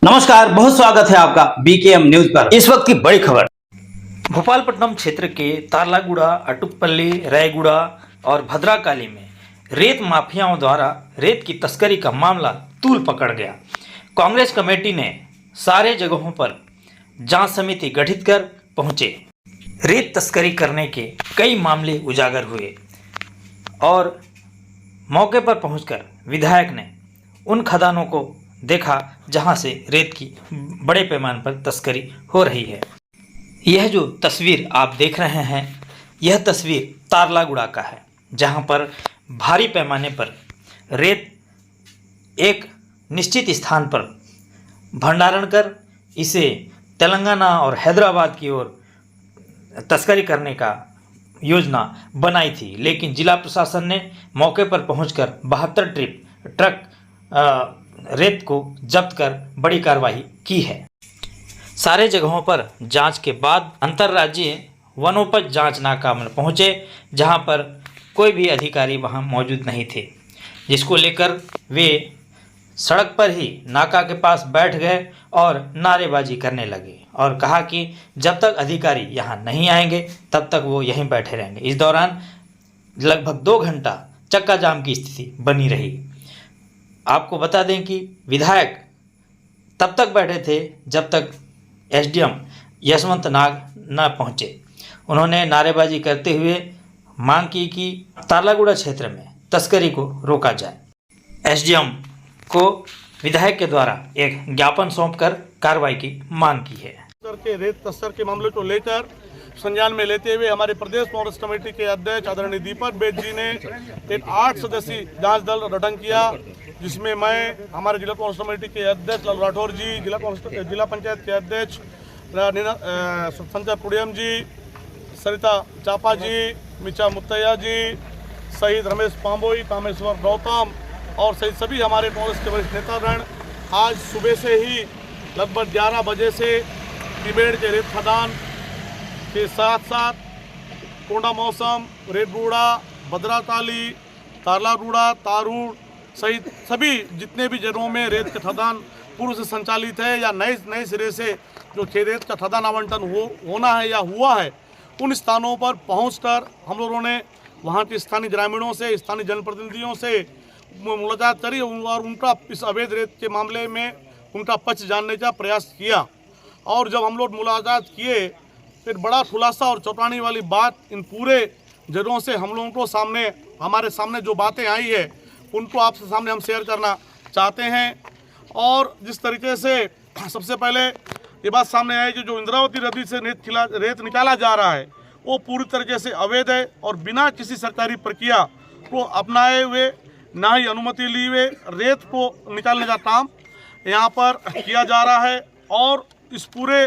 नमस्कार, बहुत स्वागत है आपका बीकेएम न्यूज पर। इस वक्त की बड़ी खबर। भोपालपट्टनम क्षेत्र के तारलागुड़ा, अटुपल्ली, रायगुड़ा और भद्राकाली में रेत माफियाओं द्वारा रेत की तस्करी का मामला तूल पकड़ गया। कांग्रेस कमेटी ने सारे जगहों पर जांच समिति गठित कर पहुंचे। रेत तस्करी करने के कई मामले उजागर हुए और मौके पर पहुंचकर विधायक ने उन खदानों को देखा जहां से रेत की बड़े पैमाने पर तस्करी हो रही है। यह जो तस्वीर आप देख रहे हैं, यह तस्वीर तारलागुड़ा का है, जहां पर भारी पैमाने पर रेत एक निश्चित स्थान पर भंडारण कर इसे तेलंगाना और हैदराबाद की ओर तस्करी करने का योजना बनाई थी, लेकिन जिला प्रशासन ने मौके पर पहुंचकर 72 ट्रक रेत को जब्त कर बड़ी कार्रवाई की है। सारे जगहों पर जांच के बाद अंतर्राज्यीय वनोपज जांच नाका में पहुंचे, जहां पर कोई भी अधिकारी वहां मौजूद नहीं थे, जिसको लेकर वे सड़क पर ही नाका के पास बैठ गए और नारेबाजी करने लगे और कहा कि जब तक अधिकारी यहां नहीं आएंगे तब तक वो यहीं बैठे रहेंगे। इस दौरान लगभग 2 घंटा चक्का जाम की स्थिति बनी रही। आपको बता दें कि विधायक तब तक बैठे थे जब तक एसडीएम यशवंत नाग न पहुंचे। उन्होंने नारेबाजी करते हुए मांग की कि तारलागुड़ा क्षेत्र में तस्करी को रोका जाए। एसडीएम को विधायक के द्वारा एक ज्ञापन सौंपकर कार्रवाई की मांग की है। के रेत तस्कर के मामले को लेकर संज्ञान में लेते हुए हमारे प्रदेश कांग्रेस कमेटी के अध्यक्ष आदरणीय दीपक बेद जी ने एक 8 सदस्यीय जांच दल गठन किया, जिसमें मैं, हमारे जिला कांग्रेस कमेटी के अध्यक्ष लाल राठौर जी, जिला पंचायत के अध्यक्ष संजय पुड़ियम जी, सरिता चापा जी, मिचा मुत्तैया जी, शहीद रमेश पांबोई, कामेश्वर गौतम और सहित सभी हमारे कांग्रेस के वरिष्ठ नेतागण आज सुबह से ही लगभग 11 बजे से तिबेड़ के रेत खदान के साथ साथ कोंडा मौसम, रेतगुड़ा, भद्राकाली, तारलागुड़ा, तारूड़ सहित सभी जितने भी जगहों में रेत का खदान पूर्व से संचालित है या नए सिरे से जो रेत का खदान आवंटन होना है या हुआ है, उन स्थानों पर पहुंचकर हम लोगों ने वहां के स्थानीय ग्रामीणों से, स्थानीय जनप्रतिनिधियों से मुलाकात करी और उनका इस अवैध रेत के मामले में उनका पक्ष जानने का प्रयास किया। और जब हम लोग मुलाकात किए, फिर बड़ा खुलासा और चौंकाने वाली बात इन पूरे जगहों से हम लोगों को हमारे सामने जो बातें आई है उनको आपसे सामने हम शेयर करना चाहते हैं। और जिस तरीके से सबसे पहले ये बात सामने आई कि जो इंद्रावती नदी से रेत निकाला जा रहा है वो पूरी तरीके से अवैध है और बिना किसी सरकारी प्रक्रिया को अपनाए हुए, ना ही अनुमति लिए हुए रेत को निकालने का काम यहाँ पर किया जा रहा है। और इस पूरे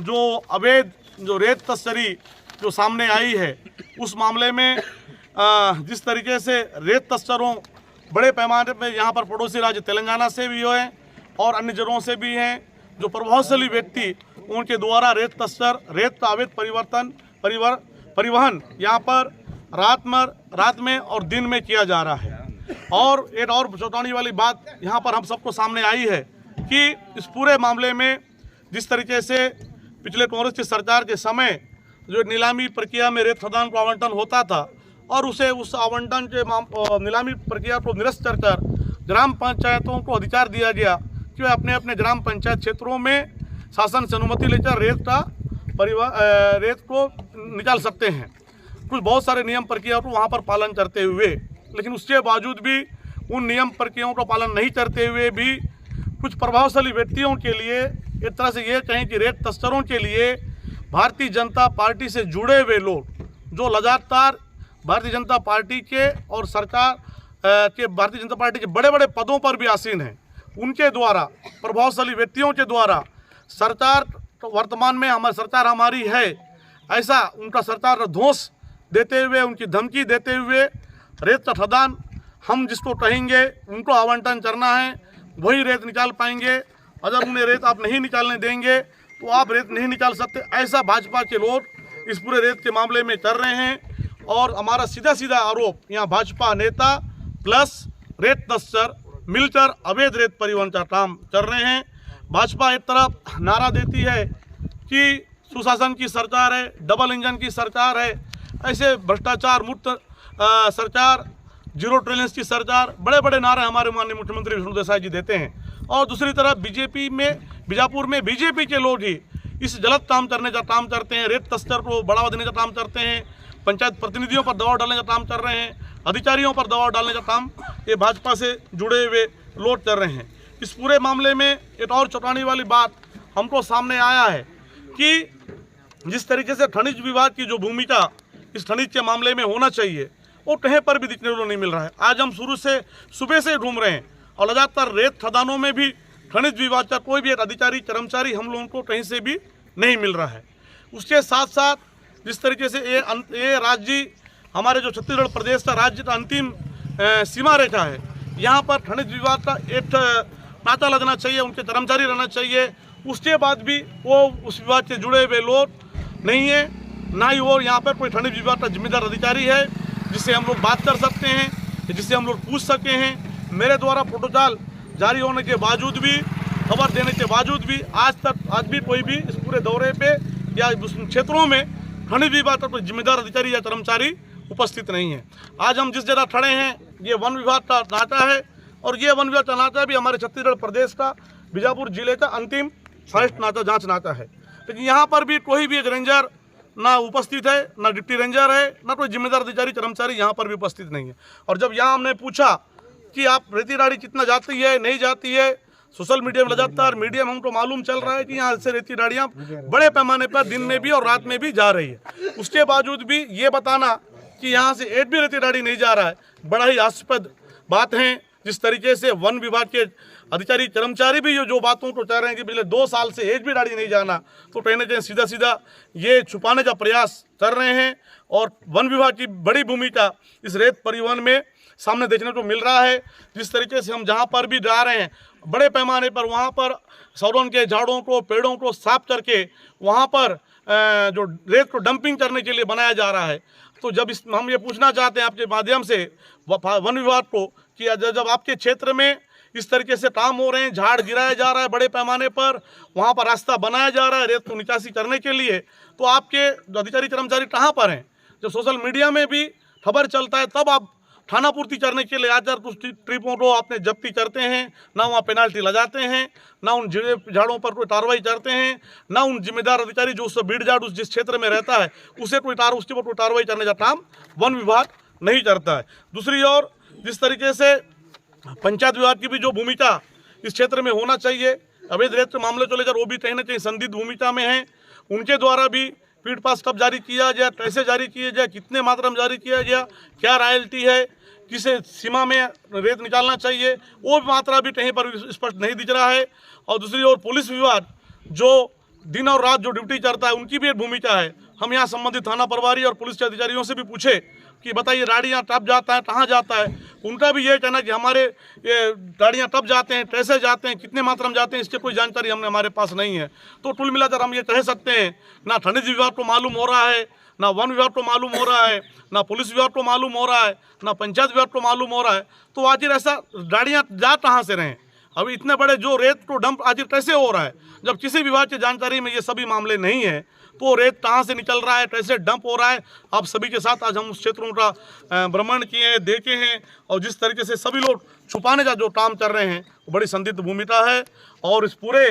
जो अवैध जो रेत तस्करी जो सामने आई है, उस मामले में जिस तरीके से रेत तस्करों बड़े पैमाने पर यहाँ पर पड़ोसी राज्य तेलंगाना से भी हैं और अन्य जगहों से भी हैं, जो प्रभावशाली व्यक्ति उनके द्वारा रेत का अवैध परिवहन यहाँ पर रात में और दिन में किया जा रहा है। और एक और चौंकाने वाली बात यहाँ पर हम सबको सामने आई है कि इस पूरे मामले में जिस तरीके से पिछले कांग्रेस की सरकार के समय जो नीलामी प्रक्रिया में रेत खदान को आवंटन होता था और उस आवंटन के नीलामी प्रक्रिया को निरस्त कर ग्राम पंचायतों को अधिकार दिया गया कि वे अपने अपने ग्राम पंचायत क्षेत्रों में शासन से अनुमति लेकर रेत को निकाल सकते हैं, कुछ बहुत सारे नियम प्रक्रिया को वहाँ पर पालन करते हुए। लेकिन उसके बावजूद भी उन नियम प्रक्रियाओं का पालन नहीं करते हुए भी कुछ प्रभावशाली व्यक्तियों के लिए, एक तरह से ये कहें कि रेत तस्करों के लिए भारतीय जनता पार्टी से जुड़े हुए लोग, जो लगातार भारतीय जनता पार्टी के और सरकार के भारतीय जनता पार्टी के बड़े बड़े पदों पर भी आसीन हैं, उनके द्वारा, प्रभावशाली व्यक्तियों के द्वारा सरकार वर्तमान में हमारी है ऐसा उनका सरकार ध्वंस देते हुए, उनकी धमकी देते हुए रेत का खदान हम जिसको कहेंगे उनको आवंटन करना है, वही रेत निकाल पाएंगे। अगर उन्हें रेत आप नहीं निकालने देंगे तो आप रेत नहीं निकाल सकते, ऐसा भाजपा के लोग इस पूरे रेत के मामले में कर रहे हैं। और हमारा सीधा आरोप यहाँ भाजपा नेता प्लस रेत तस्कर मिलकर अवैध रेत परिवहन का काम कर रहे हैं। भाजपा एक तरफ नारा देती है कि सुशासन की सरकार है, डबल इंजन की सरकार है, ऐसे भ्रष्टाचार मुक्त सरकार, जीरो टॉलरेंस की सरकार, बड़े बड़े नारे हमारे माननीय मुख्यमंत्री विष्णु देसाई जी देते हैं। और दूसरी तरफ बीजेपी में, बीजापुर में बीजेपी के लोग ही इस गलत काम करने का काम करते हैं, रेत तस्कर को बढ़ावा देने का काम करते हैं, पंचायत प्रतिनिधियों पर दबाव डालने का काम कर रहे हैं, अधिकारियों पर दबाव डालने का काम ये भाजपा से जुड़े हुए लोग कर रहे हैं। इस पूरे मामले में एक और चौंकाने वाली बात हमको सामने आया है कि जिस तरीके से खनिज विभाग की जो भूमिका इस खनिज के मामले में होना चाहिए वो कहीं पर भी दिखने को नहीं मिल रहा है। आज हम शुरू से सुबह से घूम रहे हैं और लगातार रेत खदानों में भी खनिज विभाग का कोई भी एक अधिकारी कर्मचारी हम लोगों को कहीं से भी नहीं मिल रहा है। उसके साथ साथ जिस तरीके से ये राज्य हमारे जो छत्तीसगढ़ प्रदेश का राज्य का अंतिम सीमा रेखा है, यहाँ पर खनिज विभाग का एक नाता लगना चाहिए, उनके कर्मचारी रहना चाहिए। उसके बाद भी वो उस विभाग से जुड़े हुए लोग नहीं है, ना ही वो यहाँ पर कोई खनिज विभाग का जिम्मेदार अधिकारी है जिससे हम लोग बात कर सकते हैं, जिससे हम लोग पूछ सके हैं। मेरे द्वारा प्रोटोकॉल जारी होने के बावजूद भी, खबर देने के बावजूद भी आज भी कोई भी इस पूरे दौरे पे या उस क्षेत्रों में खनिज विभाग का कोई जिम्मेदार अधिकारी या कर्मचारी उपस्थित नहीं है। आज हम जिस जगह खड़े हैं ये वन विभाग का नाका है और ये वन विभाग का नाका भी हमारे छत्तीसगढ़ प्रदेश का बीजापुर जिले का अंतिम फॉरेस्ट नाका, जांच नाका है। लेकिन यहाँ पर भी कोई भी एक रेंजर ना उपस्थित है, ना डिप्टी रेंजर है, ना कोई जिम्मेदार अधिकारी कर्मचारी यहाँ पर भी उपस्थित नहीं है। और जब यहाँ हमने पूछा कि आप रेती गाड़ी कितना जाती है, नहीं जाती है, सोशल मीडिया में लगातार मीडिया में हमको मालूम चल रहा है कि यहाँ से रेती गाड़ियाँ बड़े पैमाने पर दिन में भी और रात में भी जा रही है। उसके बावजूद भी ये बताना कि यहाँ से एक भी रेती गाड़ी नहीं जा रहा है, बड़ा ही हास्यास्पद बात है। जिस तरीके से वन विभाग के अधिकारी कर्मचारी भी जो बातों को कह रहे हैं कि पिछले 2 साल से एक भी गाड़ी नहीं जाना, तो कहीं ना कहीं सीधा सीधा ये छुपाने का प्रयास कर रहे हैं। और वन विभाग की बड़ी भूमिका इस रेत परिवहन में सामने देखने को मिल रहा है। जिस तरीके से हम जहाँ पर भी जा रहे हैं बड़े पैमाने पर वहाँ पर सौरन के झाड़ों को, पेड़ों को साफ करके वहाँ पर जो रेत को डंपिंग करने के लिए बनाया जा रहा है। तो जब हम ये पूछना चाहते हैं आपके माध्यम से वन विभाग को कि जब आपके क्षेत्र में इस तरीके से काम हो रहे हैं, झाड़ गिराया जा रहा है बड़े पैमाने पर, वहाँ पर रास्ता बनाया जा रहा है रेत को निकासी करने के लिए, तो आपके अधिकारी कर्मचारी कहाँ पर हैं? जब सोशल मीडिया में भी खबर चलता है तब आप थाना पूर्ति करने के लिए आकर कुछ ट्रिपों को आपने जब्ती करते हैं, ना वहाँ पेनाल्टी लगाते हैं, ना उन झाड़ों पर कोई कार्रवाई करते हैं, ना उन जिम्मेदार अधिकारी जो उस भीड़ झाड़ उस जिस क्षेत्र में रहता है उसके ऊपर कोई कार्रवाई करने का काम वन विभाग नहीं करता है। दूसरी ओर जिस तरीके से पंचायत विभाग की भी जो भूमिका इस क्षेत्र में होना चाहिए, अवैध रेत के मामले को लेकर वो भी कहीं ना कहीं संदिग्ध भूमिका में है। उनके द्वारा भी फीड पास कब जारी किया जाए, कैसे जारी किया जाए, कितने मात्रा में जारी किया गया, क्या रॉयल्टी है, किस सीमा में रेत निकालना चाहिए, वो मात्रा भी कहीं पर स्पष्ट नहीं दिख रहा है। और दूसरी ओर पुलिस विभाग जो दिन और रात जो ड्यूटी करता है उनकी भी एक भूमिका है। हम यहाँ संबंधित थाना प्रभारी और पुलिस के अधिकारियों से भी पूछे कि बताइए गाड़ियाँ कब जाता है, कहाँ जाता है, उनका भी ये कहना कि हमारे ये गाड़ियाँ कब जाते हैं, कैसे जाते हैं, कितने मात्रा में जाते हैं, इसकी कोई जानकारी हमारे पास नहीं है। तो कुल मिलाकर हम ये कह सकते हैं ना खनिज विभाग को मालूम हो रहा है, ना वन विभाग को मालूम हो रहा है, ना पुलिस विभाग को मालूम हो रहा है, ना पंचायत विभाग को मालूम हो रहा है। तो आखिर ऐसा गाड़ियाँ जा कहाँ से रहें? अभी इतने बड़े जो रेत को डंप आखिर कैसे हो रहा है जब किसी विभाग की जानकारी में ये सभी मामले नहीं है? तो रेत कहाँ से निकल रहा है, कैसे डंप हो रहा है? आप सभी के साथ आज हम उस क्षेत्रों का भ्रमण किए हैं, देखे हैं, और जिस तरीके से सभी लोग छुपाने का जो काम कर रहे हैं वो बड़ी संदिग्ध भूमिका है। और इस पूरे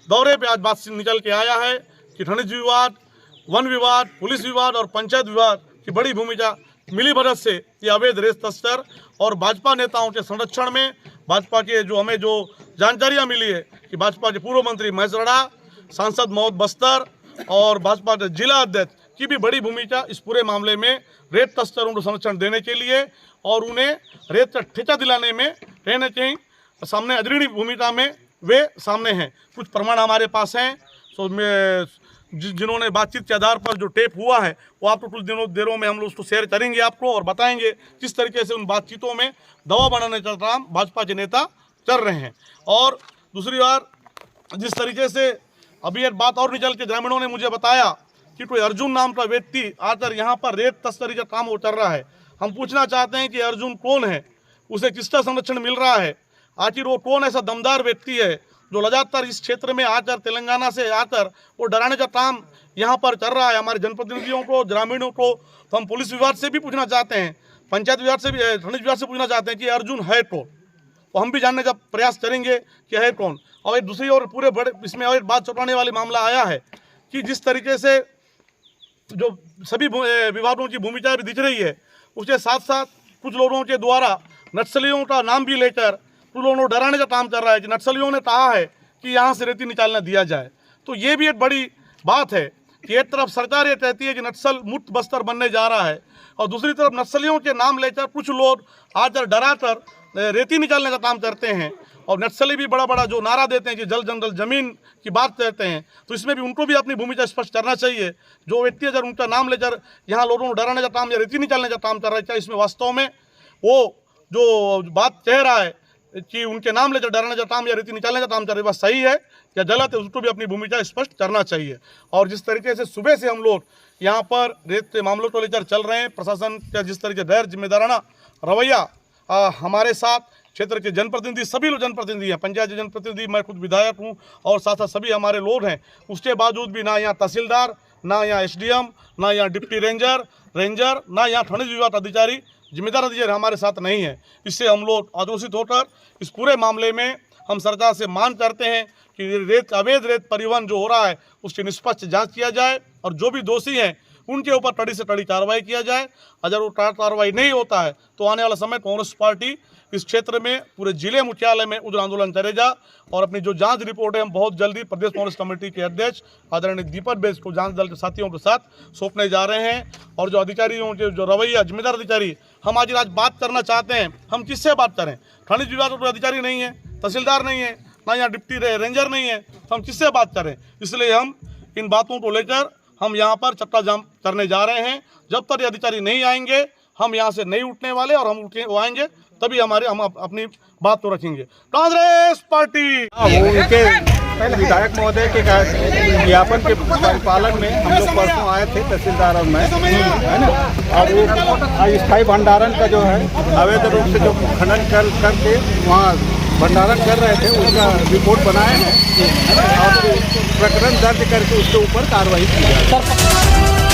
दौरे पे आज बात निकल के आया है कि खनिज विभाग, वन विभाग, पुलिस विभाग और पंचायत विभाग की बड़ी भूमिका मिली भगत से ये अवैध रेत तस्कर और भाजपा नेताओं के संरक्षण में, भाजपा के जो हमें जो जानकारियाँ मिली है कि भाजपा के पूर्व मंत्री महेश रड़ा, सांसद मौत बस्तर और भाजपा के जिला अध्यक्ष की भी बड़ी भूमिका इस पूरे मामले में रेत तस्करों को संरक्षण देने के लिए और उन्हें रेत का ठेका दिलाने में कहीं न कहीं सामने अग्रणी भूमिका में वे सामने हैं। कुछ प्रमाण हमारे पास हैं, तो जिन्होंने बातचीत के आधार पर जो टेप हुआ है वो आपको कुछ देरों में हम लोग उसको शेयर करेंगे आपको और बताएंगे किस तरीके से उन बातचीतों में दबाव बनाने का काम भाजपा के नेता कर रहे हैं। और दूसरी बार जिस तरीके से अभी एक बात और निकल के ग्रामीणों ने मुझे बताया कि कोई अर्जुन नाम का व्यक्ति आकर यहाँ पर रेत तस्करी का काम वो कर रहा है। हम पूछना चाहते हैं कि अर्जुन कौन है, उसे किसका संरक्षण मिल रहा है, आखिर वो कौन ऐसा दमदार व्यक्ति है जो लगातार इस क्षेत्र में आकर तेलंगाना से आकर वो डराने का काम यहाँ पर चल रहा है हमारे जनप्रतिनिधियों को, ग्रामीणों को। तो हम पुलिस विभाग से भी पूछना चाहते हैं, पंचायत विभाग से भी, खनिज विभाग से पूछना चाहते हैं कि अर्जुन है तो हम भी जानने का प्रयास करेंगे कि है कौन। और दूसरी ओर पूरे बड़े इसमें और एक बात चौंकाने वाली मामला आया है कि जिस तरीके से जो सभी विभागों की भूमिका भी दिख रही है, उसके साथ साथ कुछ लोगों के द्वारा नक्सलियों का नाम भी लेकर कुछ लोगों को डराने का काम कर रहा है कि नक्सलियों ने कहा है कि यहाँ से रेती निकालना दिया जाए। तो ये भी एक बड़ी बात है कि एक तरफ सरकार ये कहती है कि नक्सल मुक्त बस्तर बनने जा रहा है और दूसरी तरफ नक्सलियों के नाम लेकर कुछ लोग आकर डराकर रेती निकालने का काम करते हैं। और नक्सली भी बड़ा बड़ा जो नारा देते हैं कि जल जंगल जमीन की बात करते हैं, तो इसमें भी उनको भी अपनी भूमिका स्पष्ट करना चाहिए। जो व्यक्ति अगर उनका नाम लेकर यहाँ लोगों को डराने का काम या रेती निकालने का काम कर रहा है, क्या इसमें वास्तव में वो जो बात कह रहा है कि उनके नाम लेकर डराने का काम या रेती निकालने का काम कर रहे हैं, बात सही है या गलत है, उसको भी अपनी भूमिका स्पष्ट करना चाहिए। और जिस तरीके से सुबह से हम लोग यहाँ पर रेत के मामलों को लेकर चल रहे हैं, प्रशासन का जिस तरीके गैर जिम्मेदाराना रवैया हमारे साथ क्षेत्र के जनप्रतिनिधि, सभी लोग जनप्रतिनिधि हैं, पंचायत जनप्रतिनिधि, मैं खुद विधायक हूँ और साथ साथ सभी हमारे लोग हैं, उसके बावजूद भी ना यहाँ तहसीलदार, ना यहाँ एसडीएम, ना यहाँ डिप्टी रेंजर, ना यहाँ खनिज विभाग अधिकारी, जिम्मेदार अधिकारी हमारे साथ नहीं है। इससे हम लोग आक्रोशित होकर इस पूरे मामले में हम सरकार से मांग करते हैं कि अवैध रेत परिवहन जो हो रहा है उसकी निष्पक्ष जांच किया जाए और जो भी दोषी हैं उनके ऊपर कड़ी से कड़ी कार्रवाई किया जाए। अगर वो कार्रवाई नहीं होता है तो आने वाला समय कांग्रेस पार्टी इस क्षेत्र में पूरे जिले मुख्यालय में उग्र आंदोलन करेगा और अपनी जो जांच रिपोर्ट है हम बहुत जल्दी प्रदेश कांग्रेस कमेटी के अध्यक्ष आदरणीय दीपक बैज को जांच दल के साथियों के साथ सौंपने जा रहे हैं। और जो अधिकारियों के जो रवैया, जिम्मेदार अधिकारी हम आज बात करना चाहते हैं, हम किससे बात करें? खनिज विभाग का कोई अधिकारी नहीं है, तहसीलदार नहीं है, ना यहाँ डिप्टी रेंजर नहीं है, तो हम किससे बात करें? इसलिए हम इन बातों को लेकर हम यहाँ पर चक्का जाम करने जा रहे हैं। जब तक ये अधिकारी नहीं आएंगे हम यहाँ से नहीं उठने वाले और हम आएंगे तभी हम अपनी बात तो रखेंगे। कांग्रेस पार्टी उनके विधायक महोदय के ज्ञापन के पालन में हम लोग परसों आए थे, तहसीलदार और मैं, है ना। और वो स्थायी भंडारण का जो है अवैध रूप से जो खनन करके वहाँ भंडारण कर रहे थे उसका रिपोर्ट बनाए हैं और प्रकरण दर्ज करके उसके ऊपर कार्रवाई की जाए।